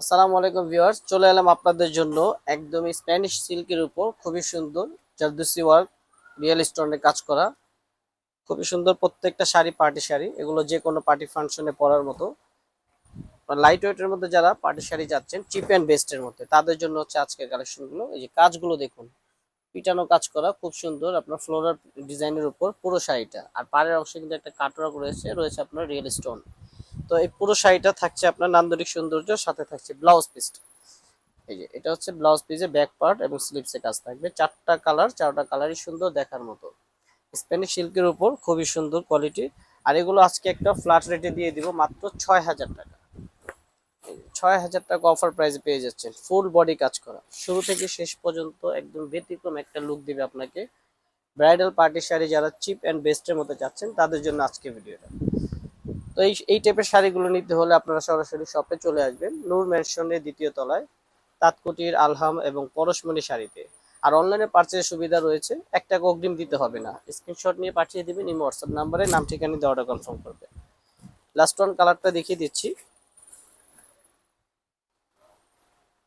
আসসালামু আলাইকুম ভিউয়ার্স, চলে এলাম আপনাদের জন্য একদমই স্প্যানিশ সিল্কের উপর খুবই সুন্দর জারদোসি ওয়ার্ক রিয়েল স্টোনে কাজ করা খুবই সুন্দর প্রত্যেকটা শাড়ি পার্টি শাড়ি। এগুলো যে কোনো পার্টি ফাংশনে পরার মতো লাইট ওয়েটের মধ্যে যারা পার্টি শাড়ি যাচ্ছেন চিপ অ্যান্ড বেস্টের মধ্যে তাদের জন্য হচ্ছে আজকের কালেকশনগুলো। এই যে কাজগুলো দেখুন, পিটানো কাজ করা খুব সুন্দর আপনার ফ্লোরাল ডিজাইনের উপর পুরো শাড়িটা, আর পাড়ের অংশে কিন্তু একটা কাটওয়ার্ক রয়েছে রয়েছে আপনার রিয়েল স্টোন। তো এই পুরো শাড়িটা থাকছে আপনার নান্দনিক সৌন্দর্য, সাথে থাকছে ব্লাউজ পিস। এই যে এটা হচ্ছে ব্লাউজ পিসের ব্যাক পার্ট এবং স্লিভসে কাজ থাকবে। চারটা কালার, চারটা কালারই সুন্দর দেখার মতো। স্প্যানিশ সিল্কের উপর খুবই সুন্দর কোয়ালিটি। আর এগুলো আজকে একটা ফ্ল্যাট রেটে দিয়ে দিব মাত্র ৬,০০০ টাকা। ৬,০০০ টাকা অফার প্রাইসে পেয়ে যাচ্ছেন, ফুল বডি কাজ করা শুরু থেকে শেষ পর্যন্ত একদম ব্যতিক্রম একটা লুক দিবে আপনাকে। ব্রাইডাল পার্টি শাড়ি যারা চিপ অ্যান্ড বেস্টের মধ্যে যাচ্ছেন তাদের জন্য আজকে ভিডিওটা। তো এই টাইপের শাড়িগুলো নিতে হলে আপনারা সরাসরি শপে চলে আসবেন, নূর ম্যানশনের দ্বিতীয় তলায়, তাঁতকুটির আলহাম এবং পরশমণি শাড়িতে। আর অনলাইনে পার্চেজের সুবিধা রয়েছে, ১ টাকা অগ্রিম দিতে হবে না, স্ক্রিনশট নিয়ে পাঠিয়ে দিবেন এই হোয়াটসঅ্যাপ নাম্বারে, নাম ঠিকানা দিয়ে অর্ডার কনফার্ম করবে। লাস্ট ওয়ান কালারটা দেখিয়ে দিচ্ছি,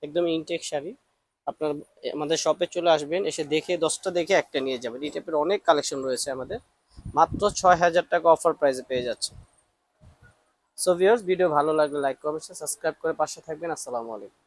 একদম ইনটেক শাড়ি। আপনার আমাদের শপে চলে আসবেন, এসে দেখে 10টা দেখে একটা নিয়ে যাবেন। এই টাইপের অনেক কালেকশন রয়েছে আমাদের, মাত্র ৬,০০০ টাকা অফার প্রাইসে পেয়ে যাচ্ছে। সো ভিউয়ার্স, ভিডিও ভালো লাগলে লাইক কমেন্ট সাবস্ক্রাইব করে পাশে থাকবেন। আসসালামু আলাইকুম।